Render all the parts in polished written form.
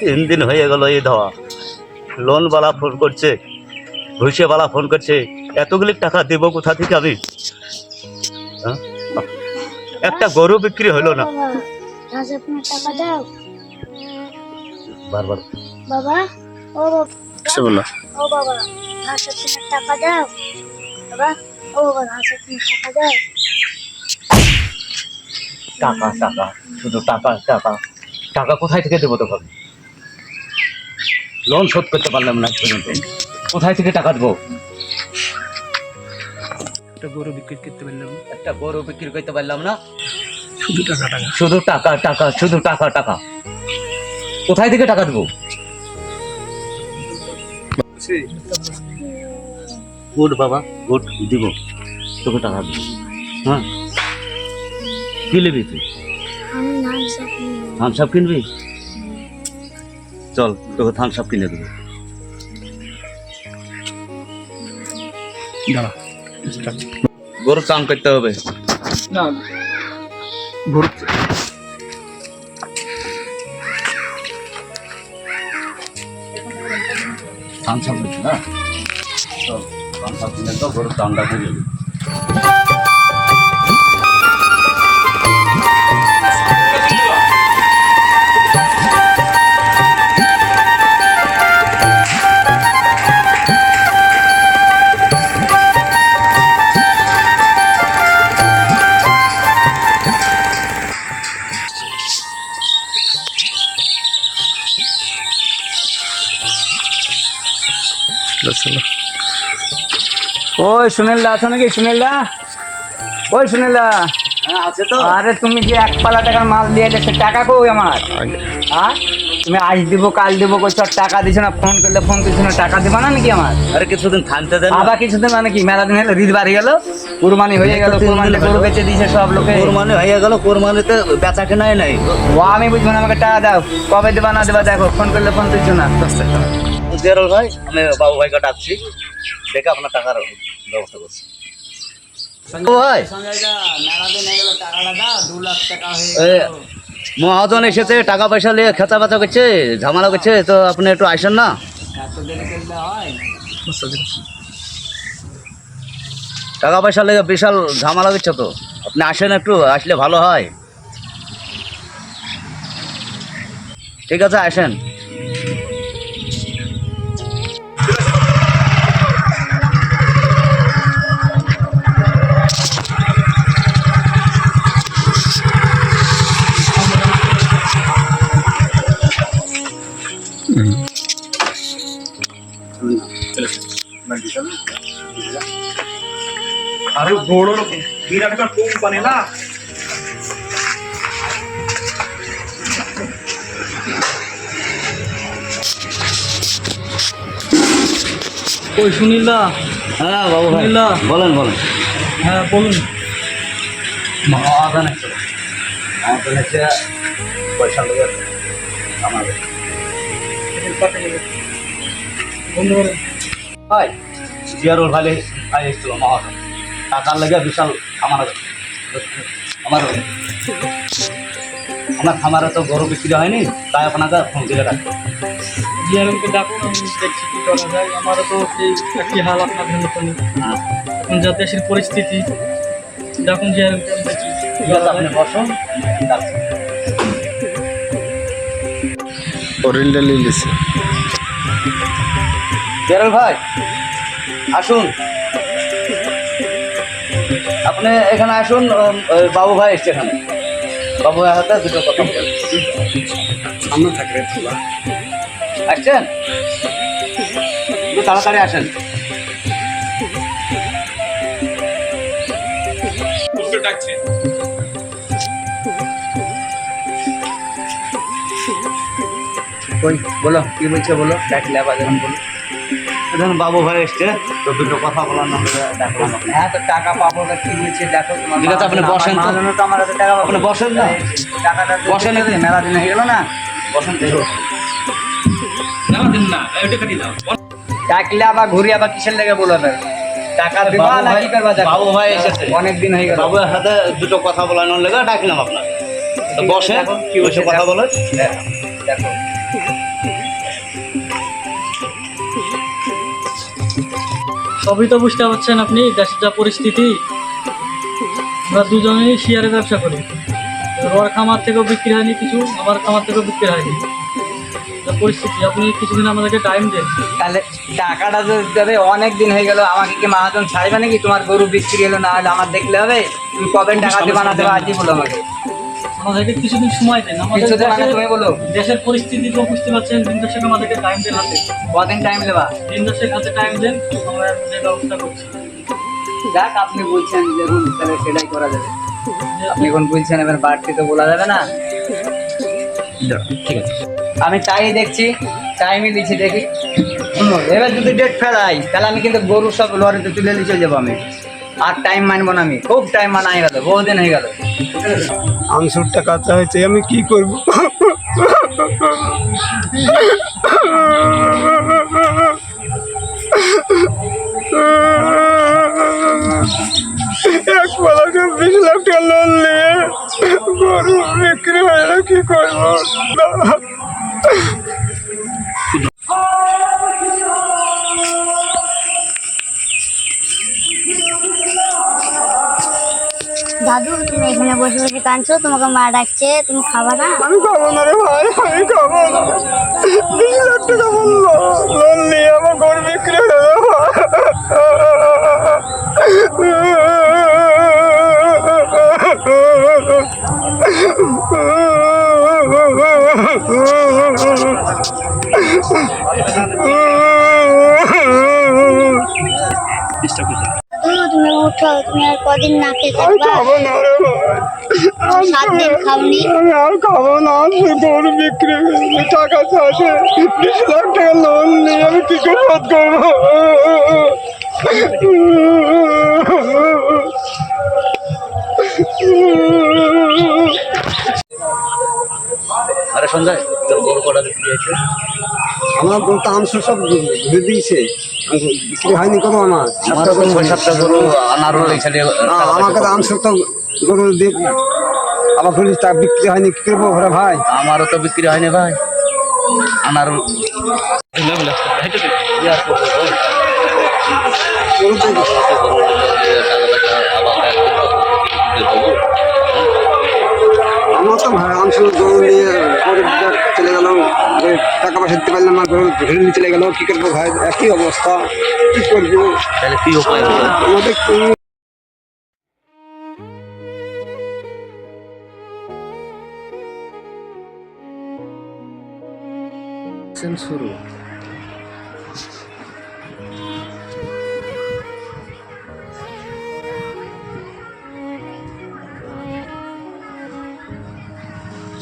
3 দিন হয়ে গেল এই দেওয়া। লোনওয়ালা ফোন করছে, ঘুষেওয়ালা ফোন করছে, এতগুলি টাকা দেব কোথা থেকে আমি? হ্যাঁ? একটা গরু বিক্রি হলো না। বাবা, আজ আপনার টাকা দাও। বারবার বাবা, ও বাবা, সে বললো ও বাবা, আজ আপনার টাকা দাও। বাবা, ও বাবা, আজ আপনার টাকা দাও। টাকা টাকা, শুধু টাকা টাকা টাকা কোথায় থেকে দেবো তোকে? লোন শোধ করতে পারলাম না পর্যন্ত, কোথায় থেকে টাকা দেবো? একটা গরু বিক্রি করতে পারলাম, একটা গরু বিক্রি করতে পারলাম না, শুধু টাকা টাকা। শুধু টাকা টাকা, শুধু টাকা টাকা, কোথায় থেকে টাকা দেবো? গুড বাবা, গুড, দিব তোকে টাকা দেবো। হ্যাঁ, কি নিবি তুই? আমি নাম সাথে থামস আপ কিনবি? চল তোকে থামস আপ কিনে দেবো। দাঁড়া, গরু চান করতে হবে। না গরু থামস আপ না, চল থামস আপ কিনে তো গরু চানটা দিয়ে দেবে। ওই সুনীলদা আছো নাকি? সুনীলদা, ওই সুনীলদা, হ্যাঁ আছে তো। আরে তুমি যে 1 পালা টাকার মাল দিয়ে সে টাকা কই আমার? হ্যাঁ, তুমি আজ দিব কাল দিব কইছো, আর টাকা দিছো না, ফোন করলে ফোন করছো না, টাকা দিবা না নাকি আমার? আরে কিছুদিন থামতে দেন। আবার কিছুদিন মানে কি, মেলা দিন হলো, ঈদ বাড়ি গেল, কুরবানি হয়ে গেল, কুরবানিতে গরু বেচে দিয়েছে সব লোকে। কোরবানি হয়ে গেল, কোরবানিতে বেচা কেনাই নাই। ও আমি বুঝবো না, আমাকে টাকা দাও, কবে দেবা না দেবা দেখো, ফোন করলে ফোন করছো না। জিয়ারুল ভাই, আমি বাবু ভাইকে ডাকছি, দেখে আপনার টাকার ব্যবস্থা করছি। ভাই, মেলা দিন হয়ে গেল, টাকাটা দাও, 2 লাখ টাকা হয়ে এ, মহাজন এসেছে, টাকা পয়সা নিয়ে খেচা বেচা করছে, ঝামেলা করছে, তো আপনি একটু আসেন না। এত দেরি করলে হয়? টাকা পয়সা লেগে বিশাল ঝামেলা করছে, তো আপনি আসেন একটু, আসলে ভালো হয়। ঠিক আছে, আসেন। আরে বড় লোক বিরাট একটা কোম্পানি না। ওই সুনীলদা, হ্যাঁ বাবু ভাই, সুনীলদা। বলেন বলেন। হ্যাঁ বলুন। মহাজন এসেছে, মহাজন এসে পয়সা লেগে আমাদের বন্ধ করে ভাই, জিয়ারুল ভাই ভাই এসেছিল মহাজন, টাকার লেগে বিশাল আমার আমার খামারে তো গরু বিক্রি হয়নি, তাই আপনাকে ফোন দিয়ে রাখবো। জিয়ারুলকে ডাকুন, আমি দেখছি কি করা যায়। আমারও তো সেই একই হাল আপনাদের মতনই, এখন যা দেশের পরিস্থিতি। ডাকুন জিয়ারুলকে, আমি দেখি কি ঠিক করা আছে, আপনি যায়। বসুন, ডাকছি। জিয়ারুল ভাই আসুন, আপনি এখানে আসুন। ওই বাবু ভাই এসছে এখানে, বাবু ভাই হাতে দুটো কথা বলবেন। সামনে থাকবে আসছেন, একটু তাড়াতাড়ি আসেন। ডাকছে। ওই বলো, কি বলছো বলো, ডাকলে আবার যখন বলো। এখন বাবু ভাই এসছে, তো দুটো কথা বলার নাম ডাকলাম আপনাকে। হ্যাঁ, তো টাকা পাবো না, কি বলছে দেখো তোমার। ঠিক আছে, আপনি বসেন তো। মাঝখানে তো আমার হাতে টাকা পাবো। আপনি বসেন না। টাকাটা বসেন বসে না। মেলা দিন হয়ে গেল না। বসেন তো। ডাকলে আবার ঘুরি আবার কিসের লেগে বলবে? টাকা দিবা বাবু না ভাই- কি করবা দেখো। বাবু ভাই এসেছে, অনেক দিন হয়ে গেল। বাবুর হাতে দুটো কথা বলানোর লেগে ডাকলাম আপনাকে। তো বসেন, দেখো, কি বসে কথা বলেন। দেখো সবই তো বুঝতে পারছেন আপনি, দেশের যা পরিস্থিতি। আমরা দুজনেই শেয়ারের ব্যবসা করি। ওর খামার থেকেও বিক্রি হয়নি কিছু, আমার খামার থেকেও বিক্রি হয়নি। যা পরিস্থিতি, আপনি কিছুদিন আমাদেরকে টাইম দেন। তাহলে টাকাটা তো দেবে, অনেক দিন হয়ে গেল। আমাকে কি মহাজন ছাড়বে নাকি? তোমার গরু বিক্রি হলো না হলে আমার দেখলে হবে? তুমি কবে টাকা দেবা না দেবা আজই বলো আমাকে। আমাদেরকে কিছুদিন সময় দেন। আমাদের কিছুদিন মানে তুমি বলো। দেশের পরিস্থিতি তো বুঝতে পারছেন, দিন দশেক আমাদেরকে টাইম দেন হাতে। কদিন টাইম দেবা? দিন দশেক হাতে টাইম দেন, আমরা যে ব্যবস্থা করছি। যাক, আপনি বলছেন দেখুন, তাহলে সেটাই করা যাবে। আপনি এখন বলছেন, এবার বাড়তি তো বলা যাবে না। ঠিক আছে। আমি তাই দেখছি, টাইমই দিচ্ছি, দেখি। এবার যদি ডেট ফেলাই তাহলে আমি কিন্তু গরু সব লরিতে তুলে নিয়ে চলে যাবো আমি। আর টাইম মানবো না আমি, খুব টাইম মানা হয়ে গেল, বহুদিন হয়ে গেল। আংশুর টাকা চাইছে, আমি কি করব? এক পালাকে 20 লাখ টাকা লোন নিয়ে গরু বিক্রি হয়ে গেল, কি করবো? দাদু, তুমি এখানে বসে বসে কাঁদছো, তোমাকে মা ডাকছে, তুমি খাবা না? আমি খাবো না রে ভাই, আমি খাবো না। 20 লাখ টাকা বললো লোন নিয়ে আমার গরু বিক্রি হয়ে গেল। দাদু, তুমি উঠো, তুমি আর কদিন না খেয়ে আমি থাকবা? খাবো না রে ভাই, 7 দিন খাওনি। আমি আর খাবো না। গরু বিক্রি হয়ে গেছে, টাকা চাইছে 20 লাখ টাকা লোন নিয়ে, আমি কি করে শোধ করবো? আরে সঞ্জয়, তোর গরু কটা বিক্রি হয়েছে? আমার গরু তো আমসু সব ধুয়ে দিয়েছে, বিক্রি হয়নি কোনো আমার। আমার তো 6-7টা গরু আনারও এখানে আমাকে তো আমসু তো গরু দিয়ে আমার গরু তা বিক্রি হয়নি, কি করবো ঘরে ভাই? আমারও তো বিক্রি হয়নি ভাই, আনারও। গরু তো আমার তো ভাই আমসু গরু নিয়ে গরু চলে গেল, টাকা পয়সা দিতে পারলাম না, গরু ধরে নিয়ে চলে গেল, কি করবো ভাই? একই অবস্থা, কি করবো তাহলে কি উপায় হবে? আমাদের? শুরু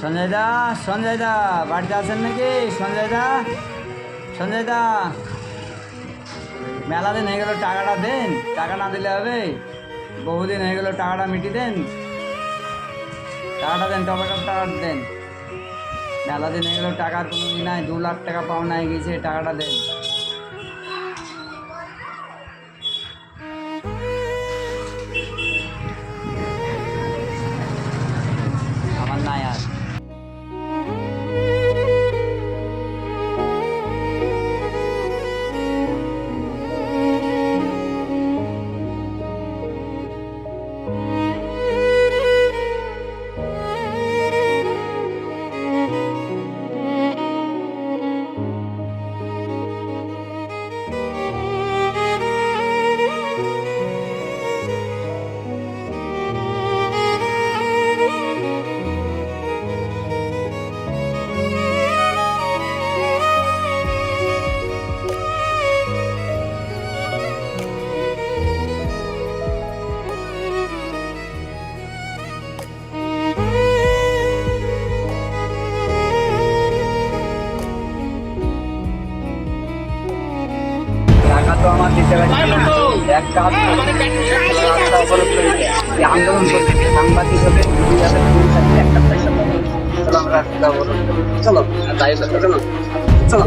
সঞ্জয় দা, সঞ্জয় দা বাড়িতে আছেন নাকি? সঞ্জয় দা, সঞ্জয় দা, মেলা দিন হয়ে গেল, টাকাটা দেন। টাকা না দিলে হবে? বহুদিন হয়ে গেল, টাকাটা মিটিয়ে দেন। টাকাটা দেন, টাকাটা দেন। মেলা দিন হয়ে গেল, টাকার কোনো ই নাই, 2 লাখ টাকা পাওনা হয়ে গেছে, টাকাটা দেন। আমার নাই আর। টাকা তো আমার দিতে পারছি না। এক কাজ আন্দোলন করতে সাংবাদিক হবে, একটা পয়সা পাবো। চলো আমরা রাস্তা অবরোধ করি। চলো যাই, চলো চলো।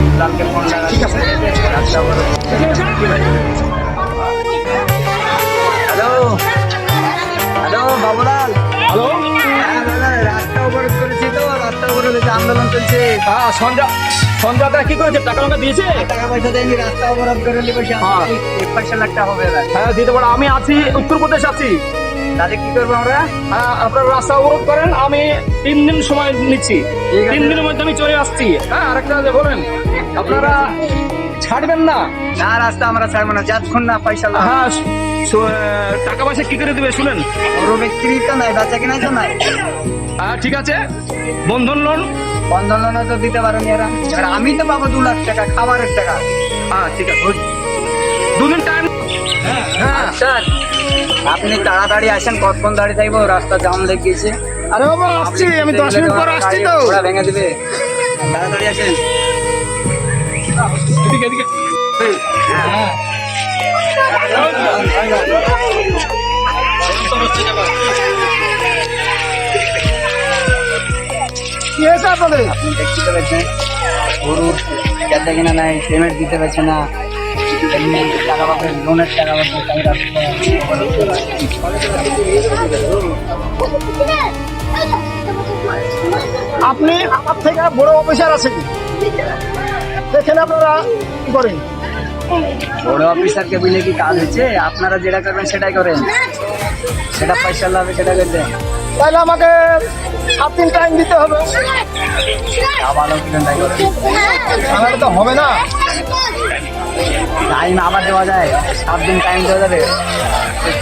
ইসলামকে ফোন লাগা, ঠিক আছে? রাস্তা অবরোধ। Hello hello, Babulal. হ্যালো, চলছে। সঞ্জয়দা কি করেছে, টাকা টাকা দিয়েছে? টাকা পয়সা দেয়নি, রাস্তা অবরোধ করে নিয়ে বসে আছে। হ্যাঁ। 1 লাখ টাকা হবে এবার। হ্যাঁ দিতে পারো, আমি আছি উত্তরপ্রদেশ আছি। তাহলে কি করবো আমরা? হ্যাঁ আপনারা রাস্তা অবরোধ করেন, আমি 3 দিন সময় নিচ্ছি, ঠিক আছে। 3 দিনের মধ্যে আমি চলে আসছি। হ্যাঁ আরেকটা যে বলেন, আপনারা ছাড়বেন না? না, রাস্তা আমরা ছাড়বো না যতক্ষণ না পয়সা লাগবে। হ্যাঁ টাকা পয়সা কি করে দেবে শুনেন? ওর বিক্রি তো নাই, বেচা কিনা তো নাই। হ্যাঁ ঠিক আছে, বন্ধন লোন। বন্ধন লোনও তো দিতে পারেনি এরা। আর আমি তো পাবো 2 লাখ টাকা খাবারের টাকা। হ্যাঁ ঠিক আছে, 2 দিন টাইম। হ্যাঁ স্যার আপনি তাড়াতাড়ি আসেন, কতক্ষণ দাঁড়িয়ে থাকবো, রাস্তা জাম লেগে গেছে। আরে বাবা আসছি, আমি 10 মিনিট পর আসছি তো। ঘোড়া ভেঙে দিবে, তাড়াতাড়ি আসেন। এদিকে এদিকে। কি হয়েছে আপনাদের? আপনি দেখতে পাচ্ছেন গরুর বেচা কিনা নাই, পেমেন্ট দিতে পারছে না, এমনি টাকা পাবেন, লোনের টাকা আপনি আমার থেকে বড় অফিসার আছে, দেখেন আপনারা কি করেন। বড় অফিসারকে বুঝলে কি কাজ হচ্ছে? আপনারা যেটা করবেন সেটাই করেন, সেটা পয়সা লাগবে সেটা করবেন। তাহলে আমাকে 7 দিন টাইম দিতে হবে। ভালো কিনেন তাই করেন, তাহলে তো হবে না। টাইম আবার দেওয়া যায়, 7 দিন টাইম দেওয়া যাবে,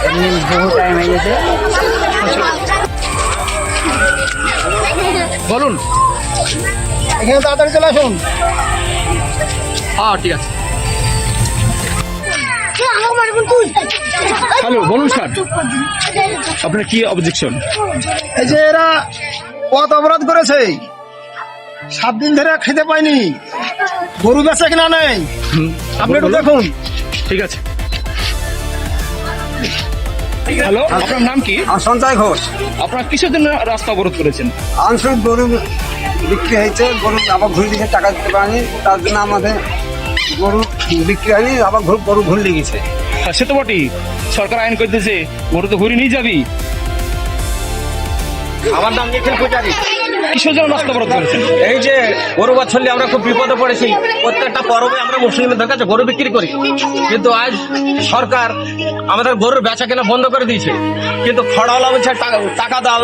এমনি বহু টাইম হয়ে গেছে। বলুন, এখানে তাড়াতাড়ি চলে আসুন। হ্যাঁ ঠিক আছে। হ্যালো বলুন স্যার, আপনার কি অবজেকশন? এই যে এরা পথ অবরোধ করেছে, 7 দিন ধরে খেতে পায়নি, গরু বেচা কিনা নেই, আপনি একটু দেখুন। ঠিক আছে। হ্যালো, আপনার নাম কি? আমার সঞ্চয় ঘোষ। আপনারা কিসের জন্য রাস্তা অবরোধ করেছেন? আংশিক গরু বিক্রি হয়েছে, গরু আবার ঘুরে দিয়েছে, টাকা দিতে পারেনি, তার জন্য আমাদের গরু বিক্রি হয়নি, আবার গরু ঘুরে লেগেছে। হ্যাঁ, সে তো বটেই, সরকার আইন করে দিয়েছে গরু তো ঘুরে নিয়ে যাবি। আমার নাম নিখিল পূজারি। কিসের জন্য রাস্তা অবরোধ করেছেন? এই যে গরু বাছর নিয়ে আমরা খুব বিপদে পড়েছি। প্রত্যেকটা পর্বে আমরা মুসলিমদের কাছে গরু বিক্রি করি, কিন্তু আজ সরকার আমাদের গরুর বেচা কেনা বন্ধ করে দিয়েছে। কিন্তু খড়াওয়ালা বলছে টাকা দাও,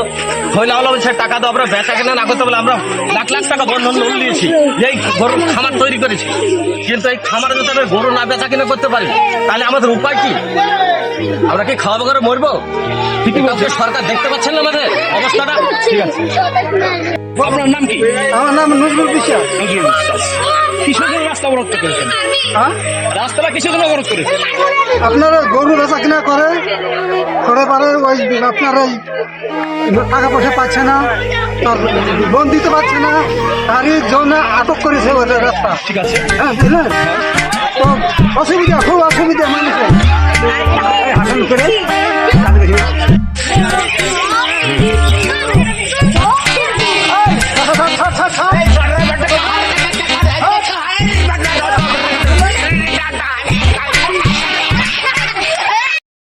খৈলাওয়ালা বলছে টাকা দাও, আমরা বেচা কেনা না করতে বলে আমরা লাখ লাখ টাকা বন্ধন লোন নিয়েছি, এই গরুর খামার তৈরি করেছি। কিন্তু এই খামারে যদি আমরা গরু না বেচা কেনা করতে পারি, তাহলে আমাদের উপায় কি? আমরা কি খাওয়াবো করে মরবো? ঠিকই বলছে, সরকার দেখতে পাচ্ছেন না আমাদের অবস্থাটা। ঠিক আছে, আপনার নাম কি? আমার নাম নজরুল বিশ্বাস। নজরুল বিশ্বাস। কিসের জন্য রাস্তা অবরোধ করেছেন? হ্যাঁ, রাস্তাটা কিসের জন্য অবরোধ করেছেন? আপনারা গরু বেচা কিনা করে পারে ওই আপনার ওই টাকা পয়সা পাচ্ছে না, তার লোন দিতে পারছে না, তারই জন্য আটক করেছে ওই রাস্তা। ঠিক আছে। হ্যাঁ বুঝলেন, তো অসুবিধা, খুব অসুবিধা মানুষের হাসান করে